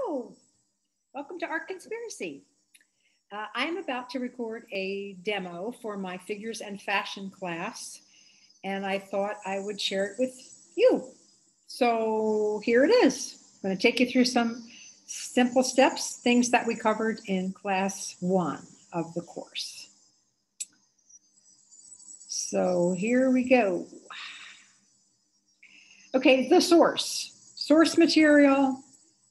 Hello, welcome to Art Conspiracy. I'm about to record a demo for my figures and fashion class, and I thought I would share it with you. So here it is. I'm going to take you through some simple steps, things that we covered in class 1 of the course. So here we go. Okay, the source. Source material,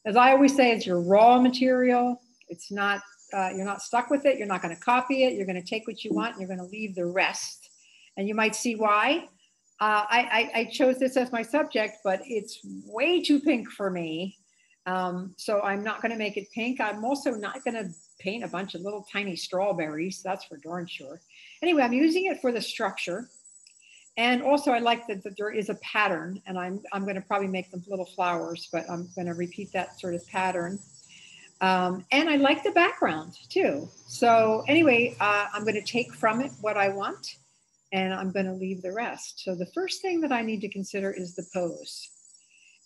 as I always say, it's your raw material. It's not, you're not stuck with it. You're not going to copy it. You're going to take what you want and you're going to leave the rest. And you might see why. I chose this as my subject, but it's way too pink for me. So I'm not going to make it pink. I'm also not going to paint a bunch of little tiny strawberries. That's for darn sure. Anyway, I'm using it for the structure. And also I like that there is a pattern, and I'm going to probably make them little flowers, but I'm going to repeat that sort of pattern. And I like the background too. So anyway, I'm going to take from it what I want, and I'm going to leave the rest. So the first thing that I need to consider is the pose.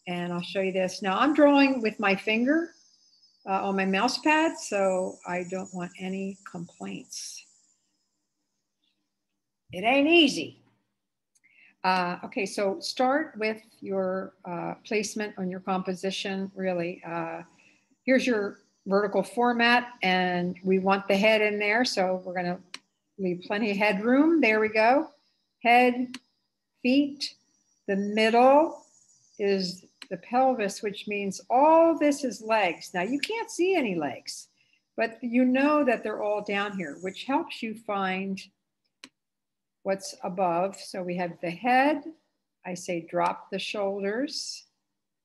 And I'll show you this. Now I'm drawing with my finger on my mouse pad, so I don't want any complaints. It ain't easy. Okay, so start with your placement on your composition, really. Here's your vertical format, and we want the head in there, so we're gonna leave plenty of headroom. There we go. Head, feet. The middle is the pelvis, which means all this is legs. Now, you can't see any legs, but you know that they're all down here, which helps you find what's above. So we have the head. I say drop the shoulders.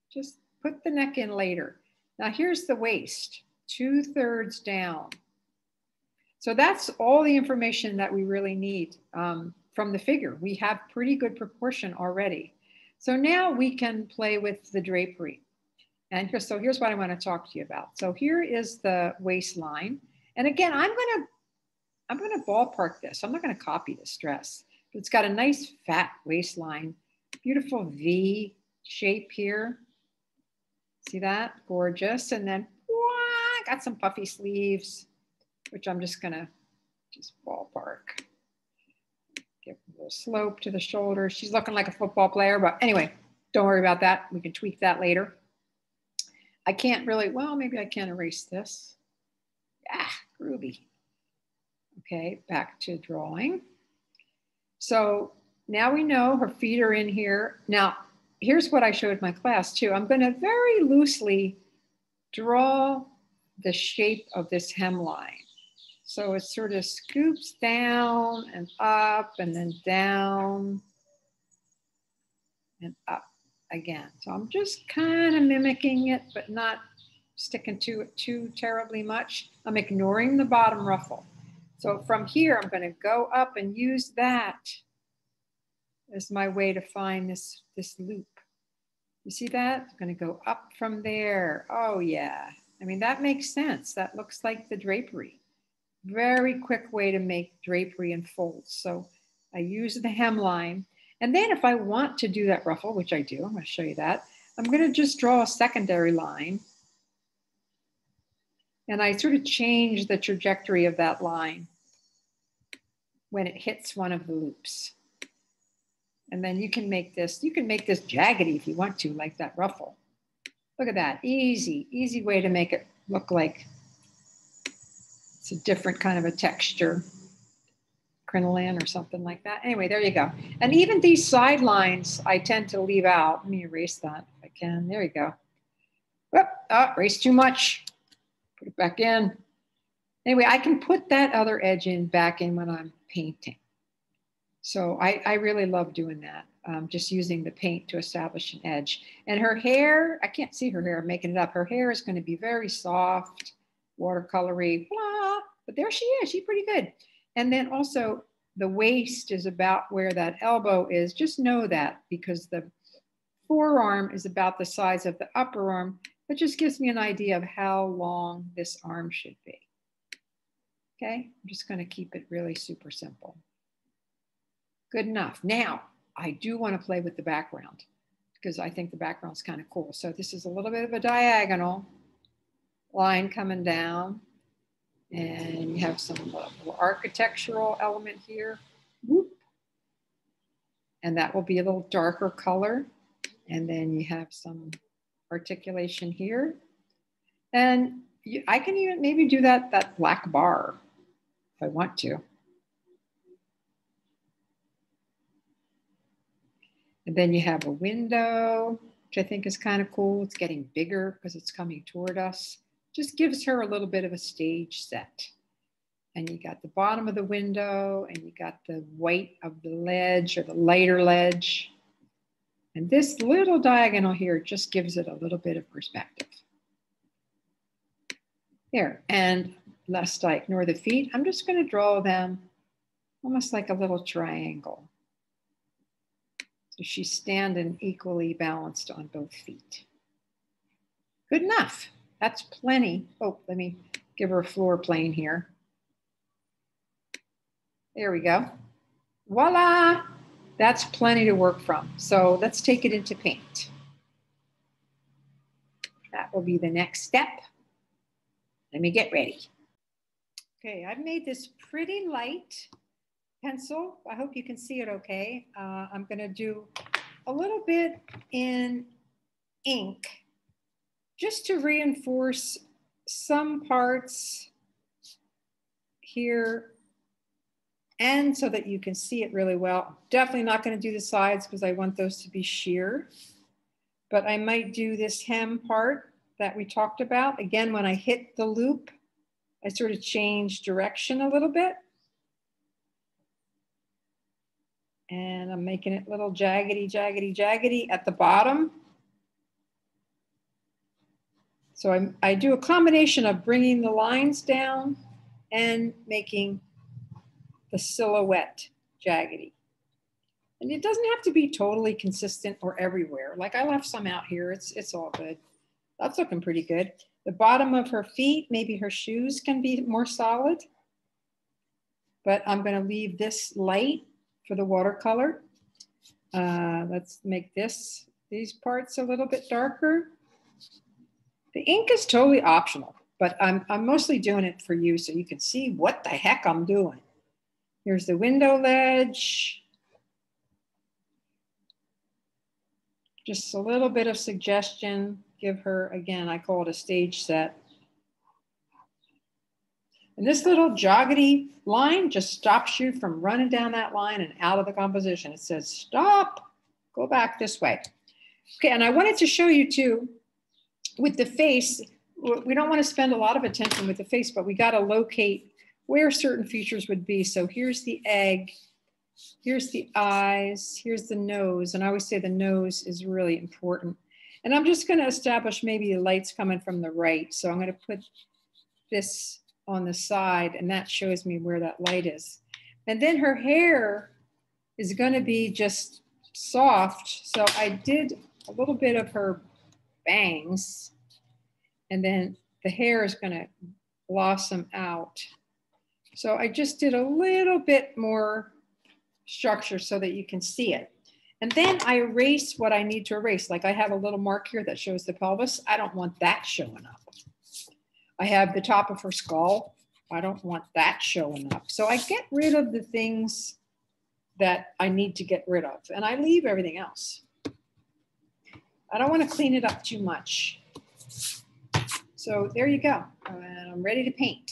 Just put the neck in later. Now here's the waist, 2/3 down. So that's all the information that we really need from the figure. We have pretty good proportion already. So now we can play with the drapery. And so here's what I want to talk to you about. So here is the waistline. And again, I'm going to ballpark this. I'm not going to copy this dress. But it's got a nice fat waistline, beautiful V shape here. See that? Gorgeous. And then got some puffy sleeves, which I'm just going to ballpark. Give a little slope to the shoulders. She's looking like a football player, but anyway, don't worry about that. We can tweak that later. I can't really, well, maybe I can erase this. Groovy. Okay, back to drawing. So now we know her feet are in here. Now, here's what I showed my class too. I'm going to very loosely draw the shape of this hemline. So it sort of scoops down and up and then down and up again. So I'm just kind of mimicking it, but not sticking to it too terribly much. I'm ignoring the bottom ruffle. So from here, I'm going to go up and use that as my way to find this loop. You see that? I'm going to go up from there. Oh, yeah. I mean, that makes sense. That looks like the drapery. Very quick way to make drapery and folds. So I use the hemline. And then if I want to do that ruffle, which I do, I'm going to show you that, I'm going to just draw a secondary line. And I sort of change the trajectory of that line when it hits one of the loops. And then you can make this jaggedy if you want to, like that ruffle. Look at that, easy way to make it look like it's a different kind of a texture, crinoline or something like that. Anyway, there you go. And even these side lines, I tend to leave out. Let me erase that if I can. There you go. Whoop, erase too much. Put it back in. Anyway, I can put that other edge back in when I'm painting. So I really love doing that, just using the paint to establish an edge. And her hair, I can't see her hair, I'm making it up. Her hair is going to be very soft, watercolory, blah, but there she is, she's pretty good. And then also the waist is about where that elbow is. Just know that because the forearm is about the size of the upper arm. That just gives me an idea of how long this arm should be. Okay, I'm just going to keep it really super simple. Good enough. Now, I do want to play with the background because I think the background's kind of cool. So this is a little bit of a diagonal. line coming down. And you have some little architectural element here. Whoop. And that will be a little darker color. And then you have some articulation here. And I can even maybe do that black bar if I want to. And then you have a window, which I think is kind of cool. It's getting bigger because it's coming toward us. Just gives her a little bit of a stage set. And you got the bottom of the window and you got the white of the ledge or the lighter ledge. And this little diagonal here just gives it a little bit of perspective. There, and lest I ignore the feet, I'm just going to draw them almost like a little triangle. So she's standing equally balanced on both feet. Good enough. That's plenty. Oh, let me give her a floor plane here. There we go. Voila! That's plenty to work from. So let's take it into paint. That will be the next step. Let me get ready. Okay, I've made this pretty light pencil. I hope you can see it okay. I'm gonna do a little bit in ink just to reinforce some parts here and so that you can see it really well. Definitely not gonna do the sides because I want those to be sheer, but I might do this hem part that we talked about. Again, when I hit the loop, I sort of change direction a little bit. And I'm making it a little jaggedy, jaggedy, jaggedy at the bottom. So I do a combination of bringing the lines down and making the silhouette jaggedy. And it doesn't have to be totally consistent or everywhere. Like I left some out here, it's all good. That's looking pretty good. The bottom of her feet, maybe her shoes can be more solid. But I'm gonna leave this light for the watercolor. Let's make these parts a little bit darker. The ink is totally optional, but I'm mostly doing it for you so you can see what the heck I'm doing. Here's the window ledge. Just a little bit of suggestion. Give her, again, I call it a stage set. And this little joggedy line just stops you from running down that line and out of the composition. It says, stop, go back this way. Okay, and I wanted to show you too, with the face, we don't want to spend a lot of attention with the face, but we got to locate where certain features would be. So here's the egg, here's the eyes, here's the nose. And I always say the nose is really important. And I'm just going to establish maybe the light's coming from the right. So I'm going to put this on the side and that shows me where that light is. And then her hair is going to be just soft. So I did a little bit of her bangs and then the hair is going to blossom out. So I just did a little bit more structure so that you can see it. And then I erase what I need to erase. Like I have a little mark here that shows the pelvis. I don't want that showing up. I have the top of her skull. I don't want that showing up. So I get rid of the things that I need to get rid of and I leave everything else. I don't want to clean it up too much. So there you go. And I'm ready to paint.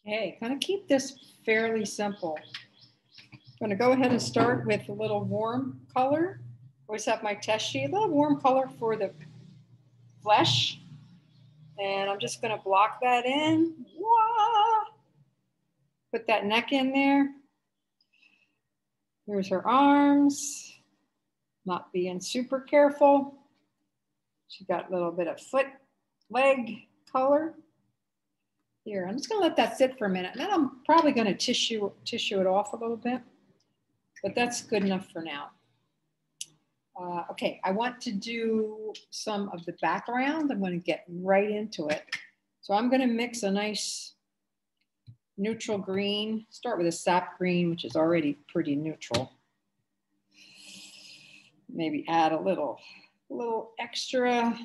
Okay, kind of keep this fairly simple. I'm going to go ahead and start with a little warm color. I always have my test sheet, a little warm color for the flesh. And I'm just going to block that in. Wah! Put that neck in there. Here's her arms. Not being super careful. She got a little bit of foot, leg color. Here, I'm just going to let that sit for a minute. And then I'm probably going to tissue it off a little bit. But that's good enough for now. Okay, I want to do some of the background. I'm going to get right into it. So I'm going to mix a nice neutral green. Start with a sap green, which is already pretty neutral. Maybe add a little extra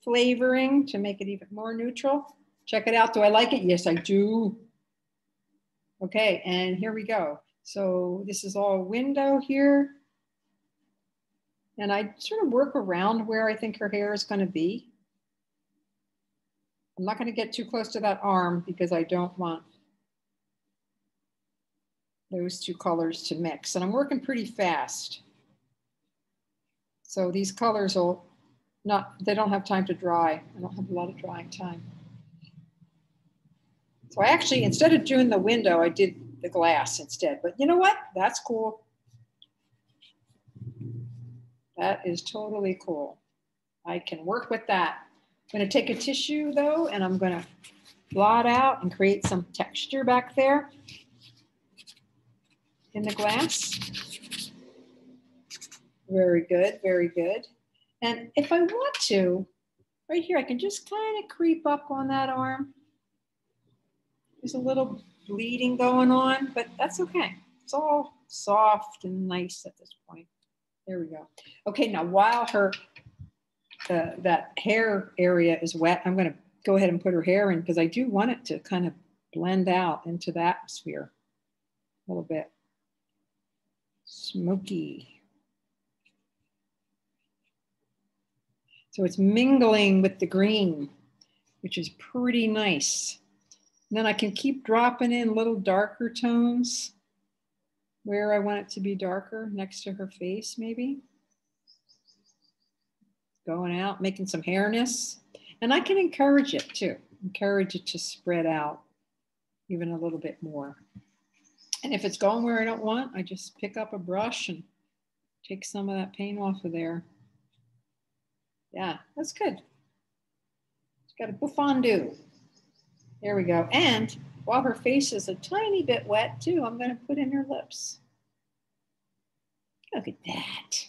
flavoring to make it even more neutral. Check it out. Do I like it? Yes, I do. Okay, and here we go. So this is all window here. And I sort of work around where I think her hair is going to be. I'm not going to get too close to that arm because I don't want those two colors to mix. And I'm working pretty fast. So these colors will not, they don't have time to dry. I don't have a lot of drying time. So I actually, instead of doing the window, I did the glass instead. But you know what? That's cool. That is totally cool. I can work with that. I'm going to take a tissue though, and I'm going to blot out and create some texture back there in the glass. Very good, very good. And if I want to, right here, I can just kind of creep up on that arm. There's a little bleeding going on, but that's okay. It's all soft and nice at this point. There we go. Okay, now while that hair area is wet, I'm going to go ahead and put her hair in because I do want it to kind of blend out into the atmosphere a little bit. Smoky. So it's mingling with the green, which is pretty nice. And then I can keep dropping in little darker tones where I want it to be darker next to her face, maybe. Going out, making some hairness. And I can encourage it too. Encourage it to spread out even a little bit more. And if it's going where I don't want, I just pick up a brush and take some of that paint off of there. Yeah, that's good. It's got a bouffant. There we go. And while her face is a tiny bit wet too, I'm going to put in her lips. Look at that.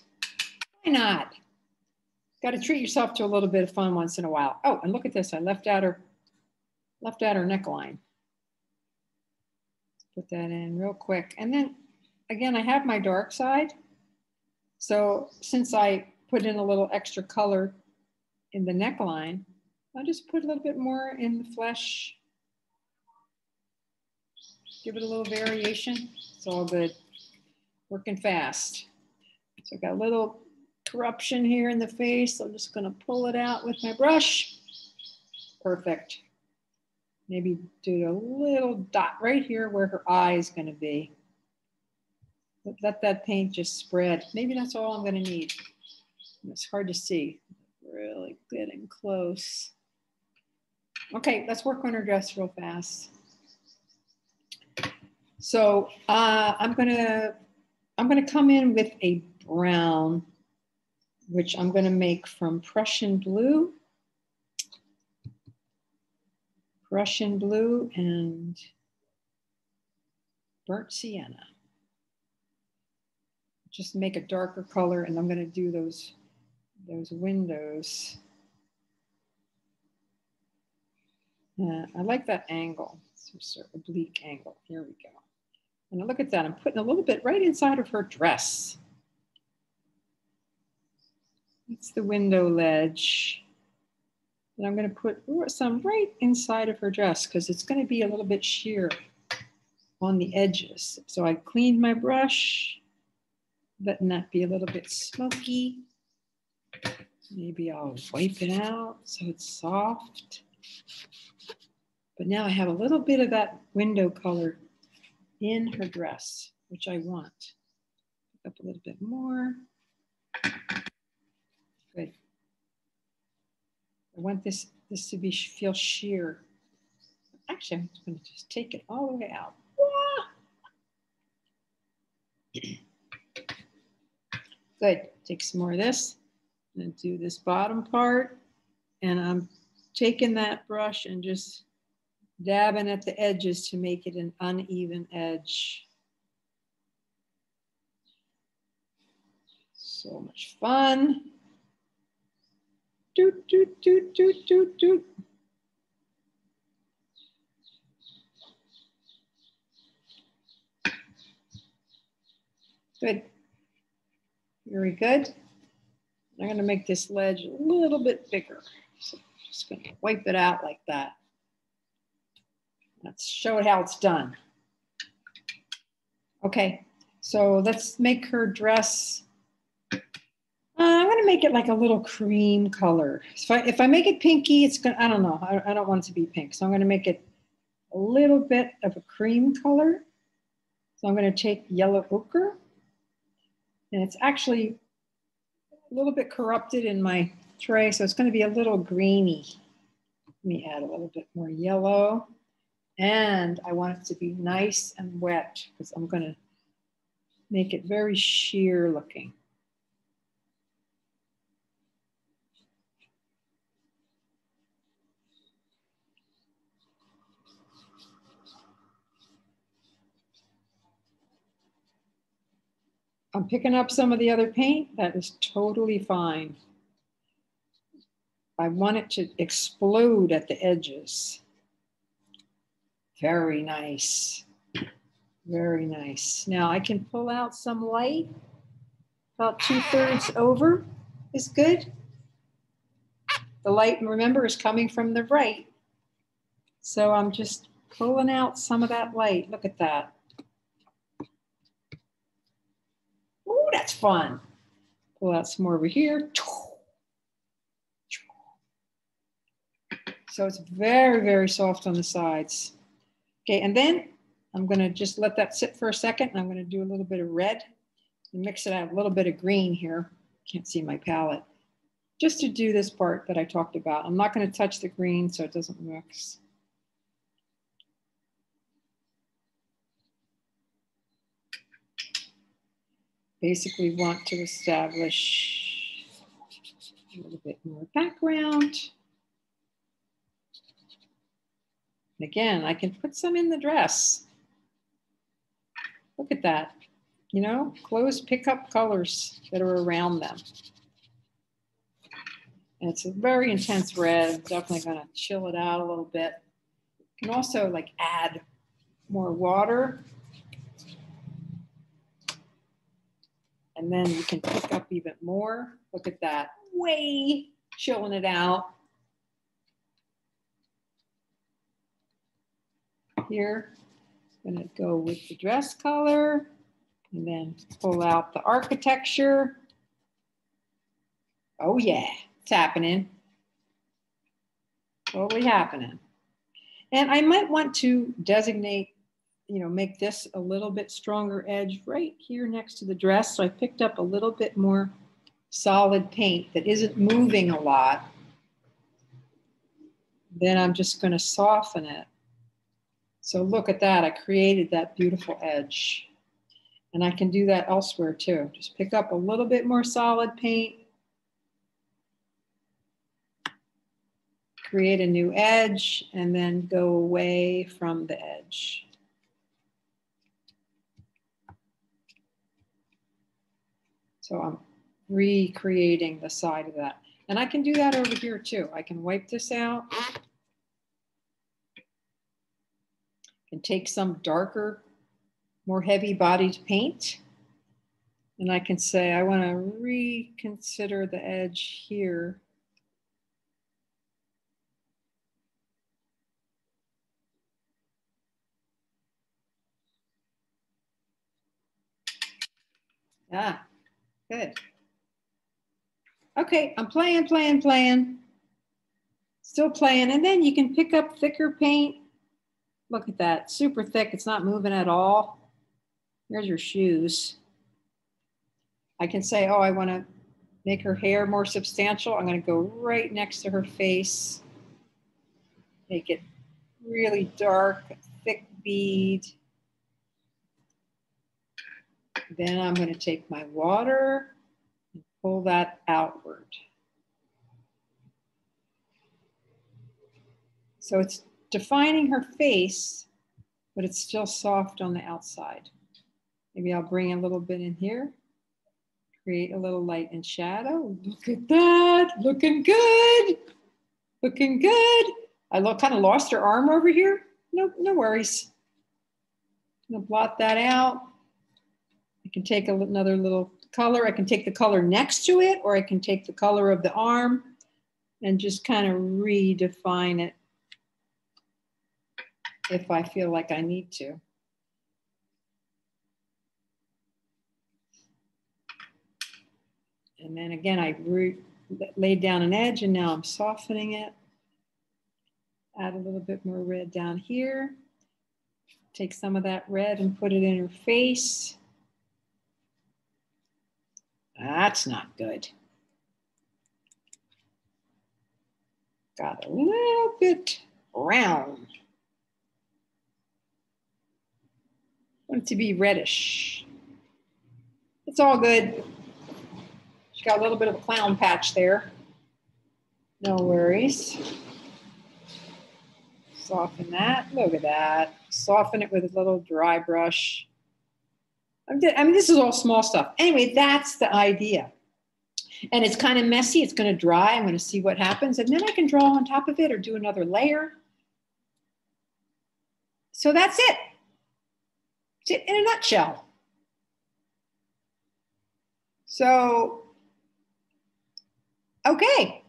Why not? Got to treat yourself to a little bit of fun once in a while. Oh, and look at this. I left out her neckline. Put that in real quick. And then again, I have my dark side. So since I put in a little extra color in the neckline, I'll just put a little bit more in the flesh. Give it a little variation. It's all good. Working fast. So I got a little corruption here in the face. I'm just going to pull it out with my brush. Perfect. Maybe do a little dot right here where her eye is going to be. Let that paint just spread. Maybe that's all I'm going to need. It's hard to see. Really getting close. Okay, let's work on her dress real fast. So I'm gonna come in with a brown, which I'm gonna make from Prussian blue and burnt sienna. Just make a darker color, and I'm gonna do those windows. I like that angle. It's sort of oblique angle. Here we go. And look at that. I'm putting a little bit right inside of her dress. It's the window ledge. And I'm going to put some right inside of her dress because it's going to be a little bit sheer on the edges. So I cleaned my brush, letting that be a little bit smoky. Maybe I'll wipe it out so it's soft. But now I have a little bit of that window color in her dress, which I want. Pick up a little bit more. Good. I want this to feel sheer. Actually, I'm going to just take it all the way out. Good. Take some more of this and do this bottom part. And I'm taking that brush and just dabbing at the edges to make it an uneven edge. So much fun. Doot, doot, doot, doot, doot, doot. Good. Very good. I'm going to make this ledge a little bit bigger. So just going to wipe it out like that. Let's show it how it's done. Okay, so let's make her dress. I'm going to make it like a little cream color. So if I make it pinky, it's going to, I don't know. I don't want it to be pink. So I'm going to make it a little bit of a cream color. So I'm going to take yellow ochre. And it's actually a little bit corrupted in my tray. So it's going to be a little greeny. Let me add a little bit more yellow. And I want it to be nice and wet because I'm going to make it very sheer looking. I'm picking up some of the other paint. That is totally fine. I want it to explode at the edges. Very nice. Very nice. Now I can pull out some light. About 2/3 over is good. The light, remember, is coming from the right. So I'm just pulling out some of that light. Look at that. Oh, that's fun. Pull out some more over here. So it's very, very soft on the sides. Okay, and then I'm going to just let that sit for a second. And I'm going to do a little bit of red and mix it out, a little bit of green here. Can't see my palette. Just to do this part that I talked about. I'm not going to touch the green so it doesn't mix. Basically want to establish a little bit more background. And again, I can put some in the dress. Look at that. You know, clothes pick up colors that are around them. And it's a very intense red. I'm definitely going to chill it out a little bit. You can also like add more water. And then you can pick up even more. Look at that. Way chilling it out. Here, I'm going to go with the dress color and then pull out the architecture. Oh yeah, it's happening. Totally happening. And I might want to designate, you know, make this a little bit stronger edge right here next to the dress. So I picked up a little bit more solid paint that isn't moving a lot. Then I'm just going to soften it. So look at that. I created that beautiful edge. And I can do that elsewhere too. Just pick up a little bit more solid paint. Create a new edge and then go away from the edge. So I'm recreating the side of that. And I can do that over here too. I can wipe this out. And take some darker, more heavy bodied paint. And I can say, I want to reconsider the edge here. Ah, good. Okay, I'm playing. Still playing. And then you can pick up thicker paint. Look at that, super thick. It's not moving at all. There's your shoes. I can say, oh, I want to make her hair more substantial. I'm going to go right next to her face. Make it really dark, thick bead. Then I'm going to take my water and pull that outward. So it's defining her face, but it's still soft on the outside. Maybe I'll bring a little bit in here. Create a little light and shadow. Look at that, looking good. Looking good. I kind of lost her arm over here. No worries. I'm gonna blot that out. I can take another little color. I can take the color next to it, or I can take the color of the arm. and just kind of redefine it if I feel like I need to. And then again, I laid down an edge and now I'm softening it. Add a little bit more red down here. Take some of that red and put it in her face. That's not good. Got a little bit round. Want it to be reddish. It's all good. She got a little bit of a clown patch there. No worries. Soften that. Look at that. Soften it with a little dry brush. I mean, this is all small stuff. Anyway, that's the idea. And it's kind of messy. It's going to dry. I'm going to see what happens. And then I can draw on top of it or do another layer. So that's it. It's it in a nutshell. So, okay.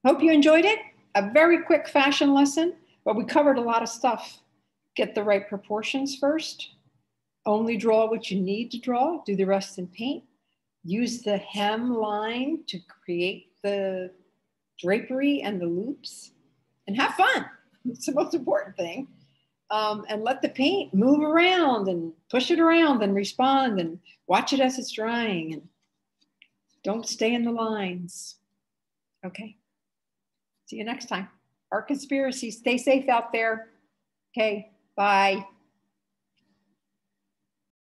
Hope you enjoyed it. A very quick fashion lesson, but we covered a lot of stuff. Get the right proportions first. Only draw what you need to draw. Do the rest in paint. Use the hem line to create the drapery and the loops. And have fun. It's the most important thing. And let the paint move around and push it around and respond and watch it as it's drying. And don't stay in the lines. Okay. See you next time. Art Conspiracy. Stay safe out there. Okay. Bye.